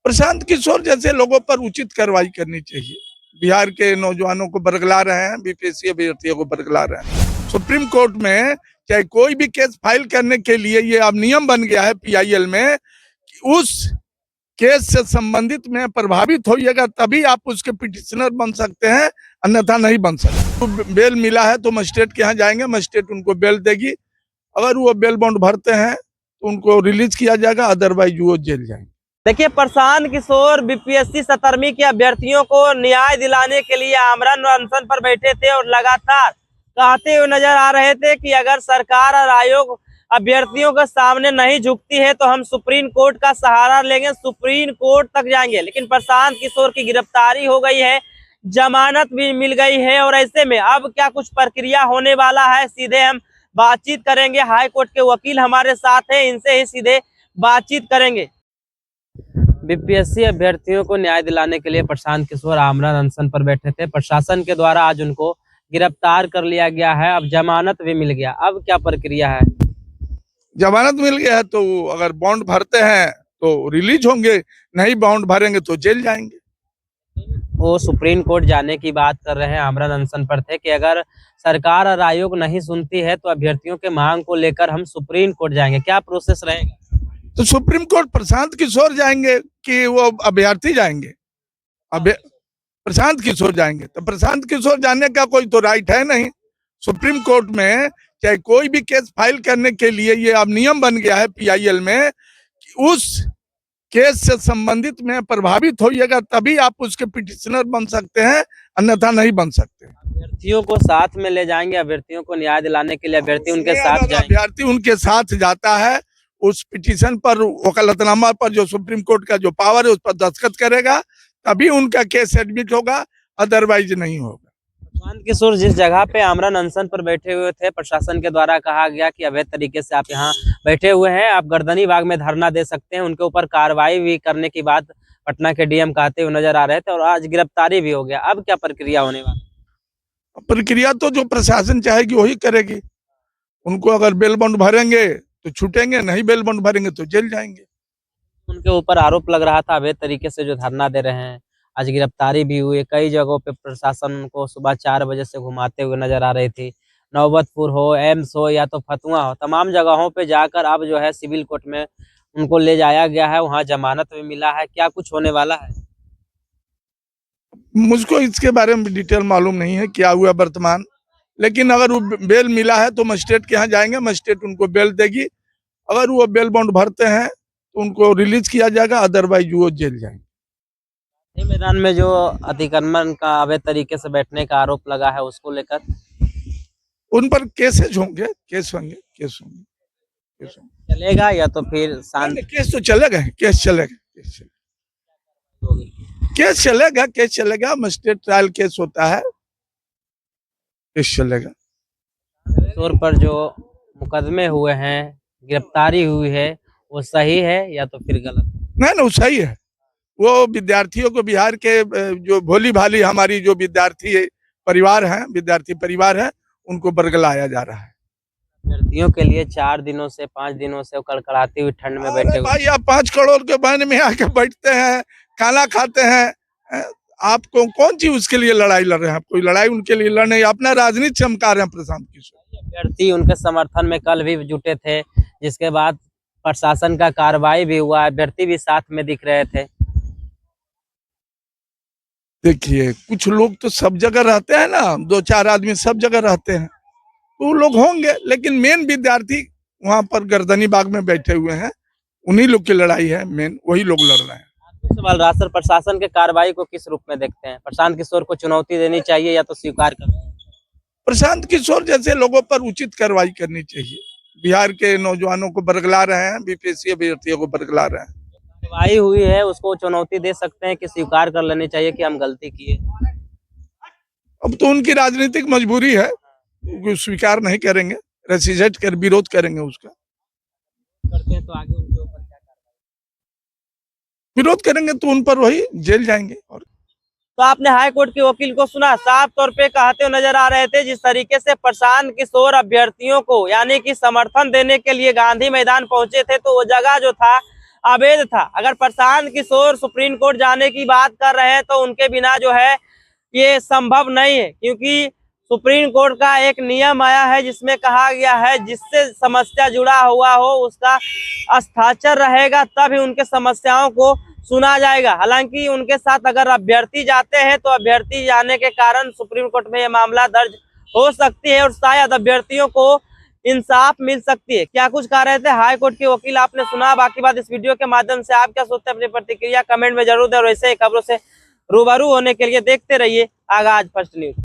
प्रशांत किशोर जैसे लोगों पर उचित कार्रवाई करनी चाहिए। बिहार के नौजवानों को बरगला रहे हैं, बीपीएससी अभ्यर्थियों को बरगला रहे हैं। सुप्रीम कोर्ट में चाहे कोई भी केस फाइल करने के लिए ये अब नियम बन गया है पीआईएल में कि उस केस से संबंधित में प्रभावित होइएगा तभी आप उसके पिटिशनर बन सकते हैं, अन्यथा नहीं बन सकते। तो बेल मिला है तो मजिस्ट्रेट के यहाँ जाएंगे, मजिस्ट्रेट उनको बेल देगी। अगर वो बेल बॉन्ड भरते हैं तो उनको रिलीज किया जाएगा, अदरवाइज वो जेल जाएंगे। देखिए, प्रशांत किशोर बीपीएससी 17वीं के अभ्यर्थियों को न्याय दिलाने के लिए आमरण अनशन पर बैठे थे और लगातार कहते हुए नजर आ रहे थे कि अगर सरकार और आयोग अभ्यर्थियों के सामने नहीं झुकती है तो हम सुप्रीम कोर्ट का सहारा लेंगे, सुप्रीम कोर्ट तक जाएंगे। लेकिन प्रशांत किशोर की गिरफ्तारी हो गई है, जमानत भी मिल गई है और ऐसे में अब क्या कुछ प्रक्रिया होने वाला है, सीधे हम बातचीत करेंगे। हाई कोर्ट के वकील हमारे साथ हैं, इनसे ही सीधे बातचीत करेंगे। बीपीएससी अभ्यर्थियों को न्याय दिलाने के लिए प्रशांत किशोर आमरण अनशन पर बैठे थे। प्रशासन के द्वारा आज उनको गिरफ्तार कर लिया गया है, अब जमानत भी मिल गया। अब क्या प्रक्रिया है? जमानत मिल गया है तो अगर बॉन्ड भरते हैं तो रिलीज होंगे, नहीं बॉन्ड भरेंगे तो जेल जाएंगे। वो सुप्रीम कोर्ट जाने की बात कर रहे हैं, आमरण अनशन पर थे कि अगर सरकार और आयोग नहीं सुनती है तो अभ्यर्थियों के मांग को लेकर हम सुप्रीम कोर्ट जाएंगे। क्या प्रोसेस रहेगा? तो सुप्रीम कोर्ट प्रशांत किशोर जाएंगे कि वो अभ्यर्थी जाएंगे? प्रशांत किशोर जाएंगे। तो प्रशांत किशोर जाने का कोई तो राइट है नहीं। सुप्रीम कोर्ट में चाहे कोई भी केस फाइल करने के लिए ये अब नियम बन गया है पीआईएल में कि उस केस से संबंधित में प्रभावित होइएगा तभी आप उसके पिटिशनर बन सकते हैं, अन्यथा नहीं बन सकते। अभ्यर्थियों को साथ में ले जाएंगे, अभ्यर्थियों को न्याय दिलाने के लिए अभ्यर्थी उनके साथ जाएंगे। अभ्यर्थी उनके साथ जाता है, उस पिटीशन पर, वकालतनामा पर जो सुप्रीम कोर्ट का जो पावर है उस पर दस्तखत करेगा, तभी उनका केस एडमिट होगा, अदरवाइज नहीं होगा। प्रशांत किशोर जिस जगह पे आमरण अनशन पर बैठे हुए थे, प्रशासन के द्वारा कहा गया कि अवैध तरीके से आप यहाँ बैठे हुए हैं, आप गर्दनी बाग में धरना दे सकते हैं। उनके ऊपर कार्रवाई भी करने की बात पटना के डीएम कहते हुए नजर आ रहे थे और आज गिरफ्तारी भी हो गया। अब क्या प्रक्रिया होने वाली? प्रक्रिया तो जो प्रशासन चाहेगी वही करेगी। उनको अगर बेल बॉन्ड भरेंगे तो छूटेंगे, नहीं बेल बॉन्ड भरेंगे तो जेल जाएंगे। उनके ऊपर आरोप लग रहा था अवैध तरीके से जो धरना दे रहे हैं। आज गिरफ्तारी भी हुई। कई जगहों पे प्रशासन उनको सुबह 4 बजे से घुमाते हुए नजर आ रही थी। नौबतपुर हो, एम्स हो या तो फतुआ हो, तमाम जगहों पे जाकर अब जो है सिविल कोर्ट में उनको ले जाया गया है, वहां जमानत भी मिला है। क्या कुछ होने वाला है? मुझको इसके बारे में डिटेल मालूम नहीं है क्या हुआ वर्तमान, लेकिन अगर वो बेल मिला है तो मजिस्ट्रेट के यहाँ जाएंगे, मजिस्ट्रेट उनको बेल देगी। अगर वो बेल बॉन्ड भरते हैं तो उनको रिलीज किया जाएगा, अदरवाइज वो जेल जाएंगे। मैदान में जो अतिक्रमण का अवैध तरीके से बैठने का आरोप लगा है उसको लेकर उन पर केसेज होंगे, केस होंगे, केस होंगे, केस होंगे। चलेगा या तो फिर शांत? केस तो चलेगा, केस चलेगा, केस चलेगा, केस चलेगा। मजिस्ट्रेट ट्रायल केस होता है, केस चलेगा। तौर पर जो मुकदमे हुए हैं, गिरफ्तारी हुई है, वो सही है या तो फिर गलत? नहीं, वो सही है। वो विद्यार्थियों को, बिहार के जो भोली भाली हमारी जो विद्यार्थी परिवार हैं, विद्यार्थी परिवार है, उनको बरगलाया जा रहा है। विद्यार्थियों के लिए 4 दिनों से 5 दिनों से कड़कड़ाती हुई ठंड में बैठे हुए। भाई, आप 5 करोड़ के बहन में आके बैठते हैं, खाना खाते हैं, आपको कौन सी उसके लिए लड़ाई लड़ रहे हैं? आप कोई लड़ाई उनके लिए लड़ नहीं, अपना राजनीति चमका रहे हैं प्रशांत किशोर। अभ्यर्थी उनके समर्थन में कल भी जुटे थे, जिसके बाद प्रशासन का कार्रवाई भी हुआ, अभ्यर्थी भी साथ में दिख रहे थे। देखिए, कुछ लोग तो सब जगह रहते हैं ना, 2-4 आदमी सब जगह रहते हैं, तो लोग होंगे, लेकिन मेन विद्यार्थी वहां पर गर्दनी बाग में बैठे हुए हैं, उन्हीं लोग की लड़ाई है, मेन वही लोग लड़ रहे हैं। सवाल रहा सर, प्रशासन के कार्रवाई को किस रूप में देखते हैं? प्रशांत किशोर को चुनौती देनी चाहिए या तो स्वीकार करना? प्रशांत किशोर जैसे लोगों पर उचित कार्रवाई करनी चाहिए। बिहार के नौजवानों को बरगला रहे हैं, बीपीएससी अभ्यर्थियों को बरगला रहे हैं। कार्रवाई हुई है, उसको चुनौती दे सकते हैं कि स्वीकार कर लेनी चाहिए कि हम गलती किए? अब तो उनकी राजनीतिक मजबूरी है, स्वीकार नहीं करेंगे, रेसिस्ट कर विरोध करेंगे, उसका करते हैं तो आगे उनके ऊपर क्या कार्रवाई? विरोध करेंगे तो उन पर वही जेल जाएंगे। और तो आपने हाई कोर्ट के वकील को सुना, साफ तौर पे कहते हुए नजर आ रहे थे जिस तरीके से प्रशांत किशोर अभ्यर्थियों को यानी कि समर्थन देने के लिए गांधी मैदान पहुंचे थे, तो वो जगह जो था अवैध था। अगर प्रशांत किशोर सुप्रीम कोर्ट जाने की बात कर रहे हैं तो उनके बिना जो है ये संभव नहीं है, क्योंकि सुप्रीम कोर्ट का एक नियम आया है जिसमें कहा गया है जिससे समस्या जुड़ा हुआ हो उसका हस्ताक्षर रहेगा तब ही उनके समस्याओं को सुना जाएगा। हालांकि उनके साथ अगर अभ्यर्थी जाते हैं तो अभ्यर्थी जाने के कारण सुप्रीम कोर्ट में यह मामला दर्ज हो सकती है और शायद अभ्यर्थियों को इंसाफ मिल सकती है। क्या कुछ कह रहे थे हाई कोर्ट के वकील आपने सुना। बाकी बात इस वीडियो के माध्यम से आप क्या सोचते हैं अपनी प्रतिक्रिया कमेंट में जरूर दें और ऐसे ही खबरों से रूबरू होने के लिए देखते रहिए आगाज फर्स्ट न्यूज।